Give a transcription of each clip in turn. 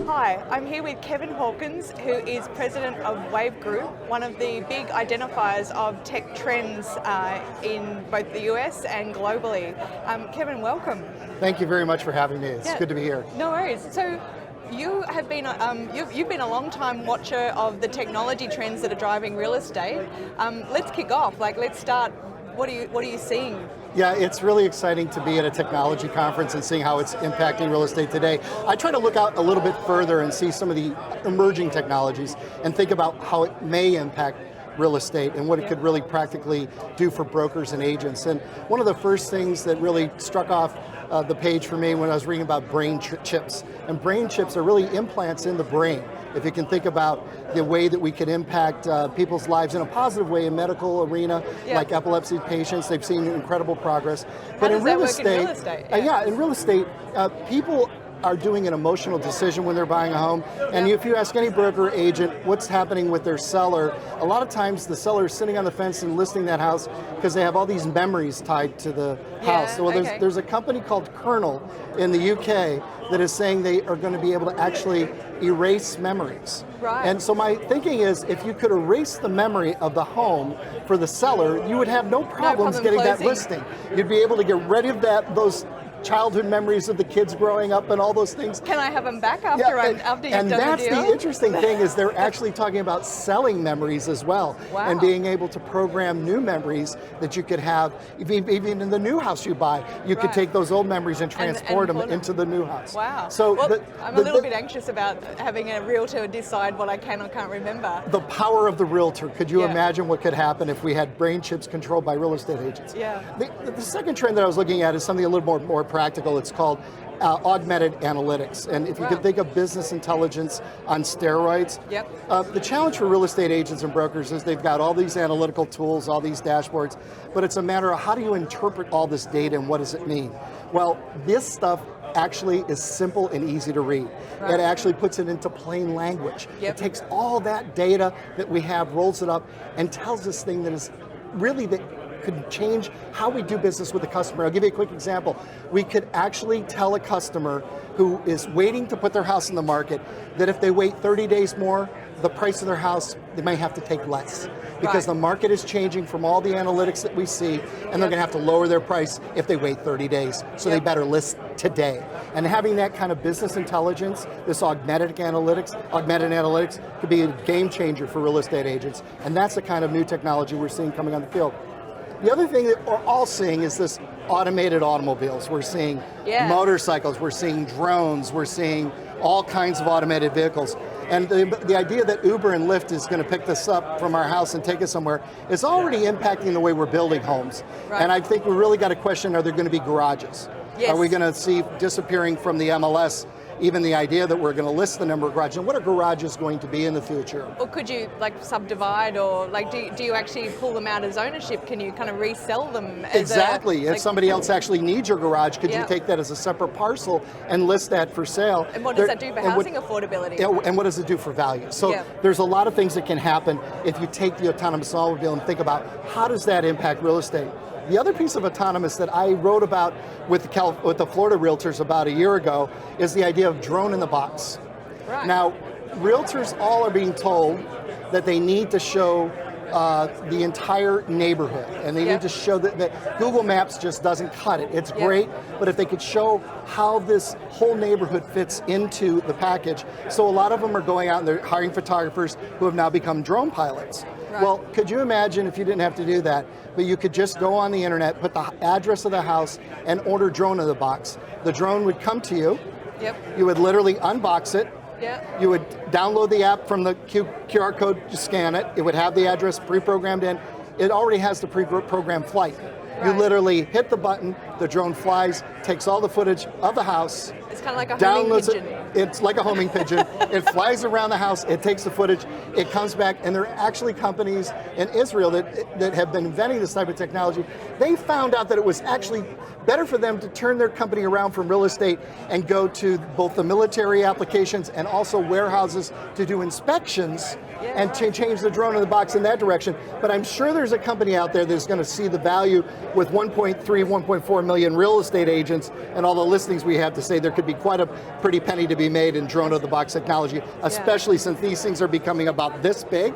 Hi, I'm here with Kevin Hawkins, who is president of WAV Group, one of the big identifiers of tech trends in both the US and globally. Kevin, welcome. Thank you very much for having me. It's good to be here. No worries. So you have been you've been a long time watcher of the technology trends that are driving real estate. Let's kick off. Let's start. What are you seeing? Yeah, it's really exciting to be at a technology conference and seeing how it's impacting real estate today. I try to look out a little bit further and see some of the emerging technologies and think about how it may impact real estate and what it could really practically do for brokers and agents. And one of the first things that really struck off the page for me when I was reading about brain chips. And brain chips are really implants in the brain. If you can think about the way that we can impact people's lives in a positive way in medical arena, like epilepsy patients, they've seen incredible progress. But in real estate? In real estate, people are doing an emotional decision when they're buying a home. And if you ask any broker or agent what's happening with their seller, a lot of times the seller is sitting on the fence and listing that house because they have all these memories tied to the house. So there's a company called Kernel in the UK that is saying they are going to be able to actually erase memories. Right. And so my thinking is, if you could erase the memory of the home for the seller, you would have no problems getting that listing. You'd be able to get rid of those childhood memories of the kids growing up and all those things. Can I have them back after you've done the deal? And that's the interesting thing, is they're actually talking about selling memories as well. Wow. And being able to program new memories that you could have, even in the new house you buy, you could take those old memories and transport them into the new house. Wow. So I'm a little bit anxious about having a realtor decide what I can or can't remember. The power of the realtor. Could you imagine what could happen if we had brain chips controlled by real estate agents? Yeah. The second trend that I was looking at is something a little more practical. It's called Augmented Analytics. And if you can think of business intelligence on steroids, the challenge for real estate agents and brokers is they've got all these analytical tools, all these dashboards, but it's a matter of how do you interpret all this data and what does it mean? Well, this stuff actually is simple and easy to read. Right. It actually puts it into plain language. It takes all that data that we have, rolls it up, and tells us things that is really could change how we do business with the customer. I'll give you a quick example. We could actually tell a customer who is waiting to put their house in the market that if they wait 30 days more, the price of their house, they may have to take less. Because the market is changing from all the analytics that we see, and they're going to have to lower their price if they wait 30 days. So they better list today. And having that kind of business intelligence, this augmented analytics could be a game changer for real estate agents. And that's the kind of new technology we're seeing coming on the field. The other thing that we're all seeing is this automated automobiles. We're seeing motorcycles, we're seeing drones, we're seeing all kinds of automated vehicles. And the idea that Uber and Lyft is going to pick this up from our house and take us somewhere is already impacting the way we're building homes. Right. And I think we really got to question, are there going to be garages? Yes. Are we going to see disappearing from the MLS even the idea that we're going to list the number of garages, and what are garages going to be in the future? Or could you subdivide, or do you actually pull them out as ownership? Can you kind of resell them? Exactly. If somebody else actually needs your garage, could you take that as a separate parcel and list that for sale? And what does that do for housing affordability? And what does it do for value? So there's a lot of things that can happen if you take the autonomous automobile and think about how does that impact real estate. The other piece of autonomous that I wrote about with the Florida realtors about a year ago is the idea of drone in the box. Right. Now, realtors all are being told that they need to show the entire neighborhood, and they need to show that Google Maps just doesn't cut it. It's great, but if they could show how this whole neighborhood fits into the package. So a lot of them are going out and they're hiring photographers who have now become drone pilots. Right. Well, could you imagine if you didn't have to do that, but you could just go on the internet, put the address of the house, and order drone in the box. The drone would come to you. You would literally unbox it. You would download the app from the QR code, just scan it. It would have the address pre-programmed in. It already has the pre-programmed flight. You literally hit the button, the drone flies, takes all the footage of the house. It's kind of like a homing pigeon. It's like a homing pigeon. It flies around the house, it takes the footage, it comes back, and there are actually companies in Israel that have been inventing this type of technology. They found out that it was actually better for them to turn their company around from real estate and go to both the military applications and also warehouses to do inspections and change the drone in the box in that direction. But I'm sure there's a company out there that's going to see the value with 1.3, 1.4 million real estate agents and all the listings we have to say there could be quite a pretty penny to be made in drone-of-the-box technology, especially since these things are becoming about this big,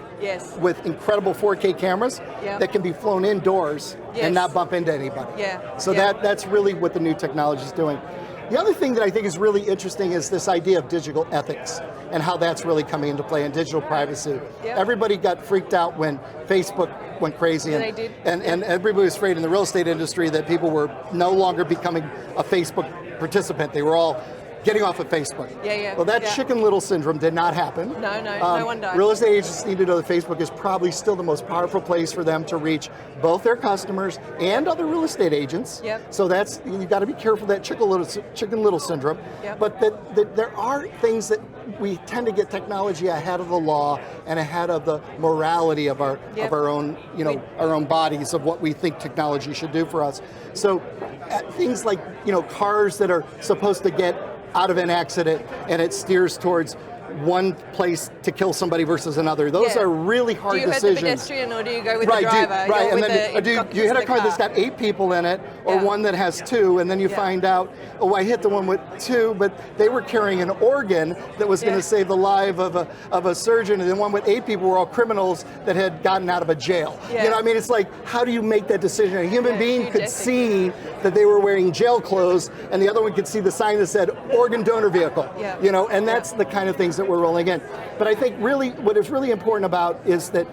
with incredible 4K cameras that can be flown indoors and not bump into anybody. So that's really what the new technology is doing. The other thing that I think is really interesting is this idea of digital ethics and how that's really coming into play, and digital privacy. Everybody got freaked out when Facebook went crazy, and everybody was afraid in the real estate industry that people were no longer becoming a Facebook participant. They were all getting off of Facebook. Well, that chicken little syndrome did not happen. No one died. Real estate agents need to know that Facebook is probably still the most powerful place for them to reach both their customers and other real estate agents. So that's, you got to be careful of that chicken little syndrome. But that there are things that we tend to get technology ahead of the law and ahead of the morality of our own, our own bodies, of what we think technology should do for us. So things like, cars that are supposed to get out of an accident and it steers towards one place to kill somebody versus another. Those are really hard decisions. Do you hit the pedestrian or do you go with the driver? And then do you hit a car that's got 8 people in it, or one that has 2, and then you find out, oh, I hit the one with 2, but they were carrying an organ that was going to save the life of a surgeon, and the one with 8 people were all criminals that had gotten out of a jail. It's like, how do you make that decision? A human being could see that they were wearing jail clothes, and the other one could see the sign that said organ donor vehicle. And that's the kind of things that we're rolling in. But I think really what is really important about is that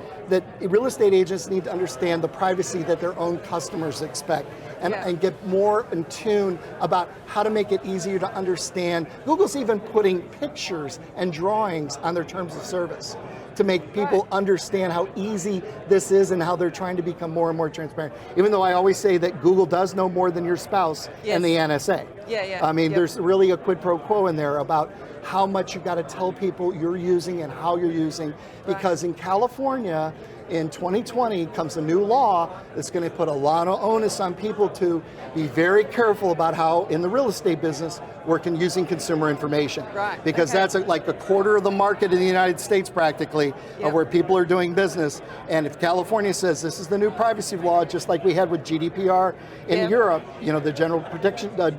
real estate agents need to understand the privacy that their own customers expect, and get more in tune about how to make it easier to understand. Google's even putting pictures and drawings on their terms of service to make people understand how easy this is and how they're trying to become more and more transparent. Even though I always say that Google does know more than your spouse and the NSA. There's really a quid pro quo in there about how much you got to tell people you're using and how you're using, because in California, in 2020 comes a new law that's going to put a lot of onus on people to be very careful about how, in the real estate business, we're using consumer information. Because that's like a quarter of the market in the United States, practically, of where people are doing business. And if California says this is the new privacy law, just like we had with GDPR in Europe, the General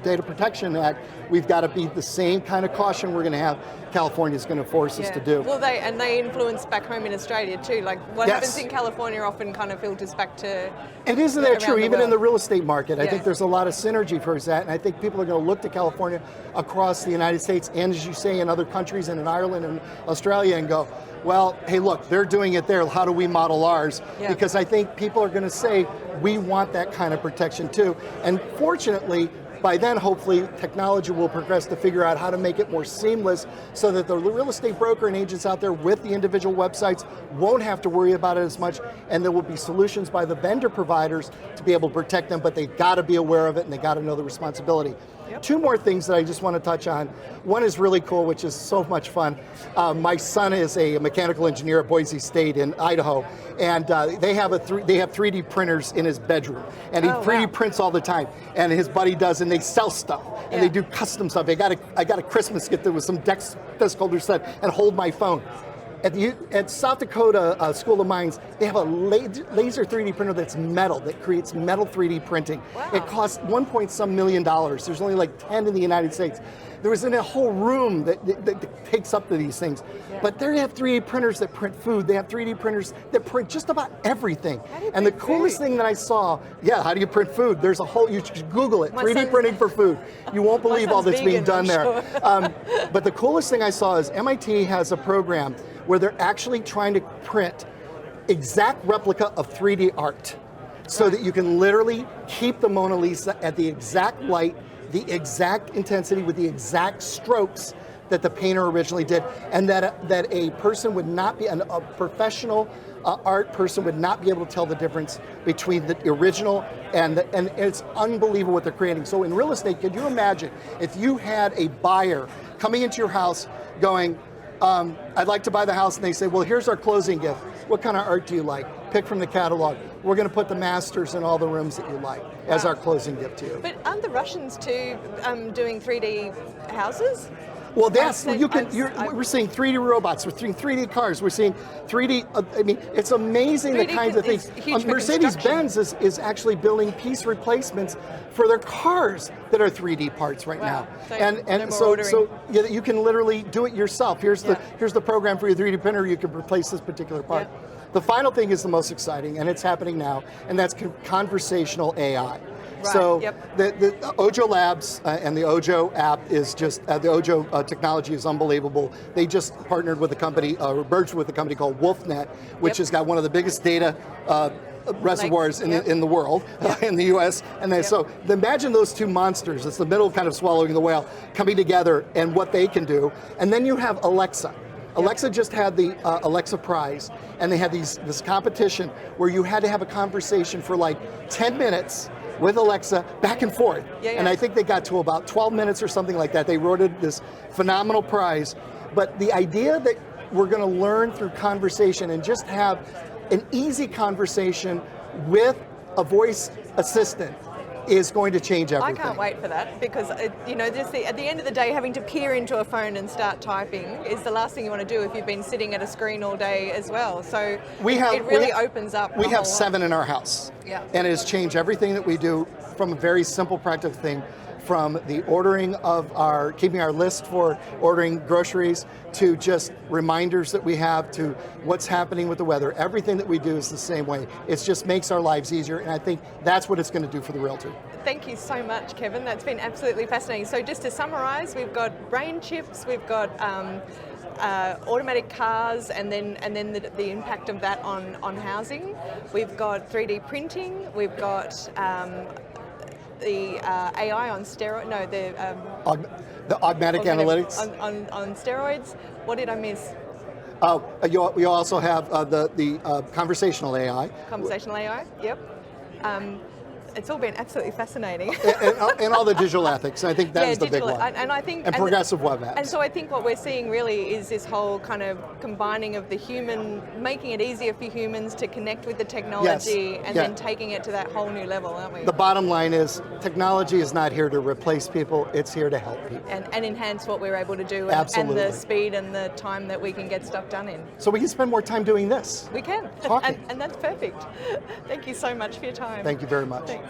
Data Protection Act, we've got to be the same kind of caution we're going to have. California's going to force us to do. Well, they influence back home in Australia too. Like what happens in California often kind of filters back to. And isn't that true? Even in the real estate market, I think there's a lot of synergy for that, and I think people are going to look to California across the United States, and as you say, in other countries, and in Ireland and Australia, and go, well, hey, look, they're doing it there. How do we model ours? Because I think people are going to say we want that kind of protection too. And fortunately, by then, hopefully, technology will progress to figure out how to make it more seamless so that the real estate broker and agents out there with the individual websites won't have to worry about it as much, and there will be solutions by the vendor providers to be able to protect them, but they've got to be aware of it and they got to know the responsibility. 2 more things that I just want to touch on. One is really cool, which is so much fun. My son is a mechanical engineer at Boise State in Idaho, and they have 3D printers in his bedroom, and he 3D prints all the time. And his buddy does, and they sell stuff, and they do custom stuff. I got a Christmas gift that was some desk holder set and hold my phone. At South Dakota School of Mines, they have a laser 3D printer that's metal, that creates metal 3D printing. It costs $1 million. There's only like 10 in the United States. There was in a whole room that takes up to these things. But they have 3D printers that print food. They have 3D printers that print just about everything. And the coolest thing that I saw, how do you print food? There's a whole, you should Google it, 3D printing for food. You won't believe all that's being done there. But the coolest thing I saw is MIT has a program where they're actually trying to print exact replica of 3D art so that you can literally keep the Mona Lisa at the exact light, the exact intensity, with the exact strokes that the painter originally did, and that a person would not be, a professional art person would not be able to tell the difference between the original and it's unbelievable what they're creating. So in real estate, could you imagine if you had a buyer coming into your house going, I'd like to buy the house, and they say, well, here's our closing gift. What kind of art do you like? Pick from the catalog. We're going to put the masters in all the rooms that you like as our closing gift to you. But aren't the Russians too doing 3D houses? Well, we're seeing 3D robots, we're seeing 3D cars, we're seeing 3D, I mean, it's amazing the kinds of things. Mercedes-Benz is actually building piece replacements for their cars that are 3D parts right now. So you can literally do it yourself. Here's the program for your 3D printer, you can replace this particular part. The final thing is the most exciting, and it's happening now, and that's conversational AI. Right. So the Ojo Labs and the Ojo app is just, the Ojo technology is unbelievable. They just partnered with a company, merged with a company called WolfNet, which has got one of the biggest data reservoirs in the world, in the US. And so imagine those two monsters, it's the middle kind of swallowing the whale, coming together and what they can do. And then you have Alexa. Alexa just had the Alexa Prize, and they had this competition where you had to have a conversation for like 10 minutes with Alexa, back and forth. And I think they got to about 12 minutes or something like that. They awarded this phenomenal prize. But the idea that we're going to learn through conversation and just have an easy conversation with a voice assistant is going to change everything. I can't wait for that, because at the end of the day, having to peer into a phone and start typing is the last thing you want to do if you've been sitting at a screen all day as well. So it really opens up. We have 7 in our house, and it has changed everything that we do, from a very simple practical thing, from the ordering of keeping our list for ordering groceries, to just reminders that we have, to what's happening with the weather. Everything that we do is the same way. It just makes our lives easier, and I think that's what it's going to do for the realtor. Thank you so much, Kevin. That's been absolutely fascinating. So just to summarize, we've got brain chips, we've got automatic cars, and then the impact of that on housing. We've got 3D printing. We've got the AI on steroids. No, the augmented analytics on steroids. What did I miss? We also have the conversational AI. Conversational AI. Yep. It's all been absolutely fascinating. and all the digital ethics. I think that is the big one. And progressive web apps. And so I think what we're seeing really is this whole kind of combining of the human, making it easier for humans to connect with the technology, and then taking it to that whole new level, aren't we? The bottom line is, technology is not here to replace people, it's here to help people. And enhance what we're able to do, and the speed and the time that we can get stuff done in. So we can spend more time doing this. We can, and that's perfect. Thank you so much for your time. Thank you very much. Thanks.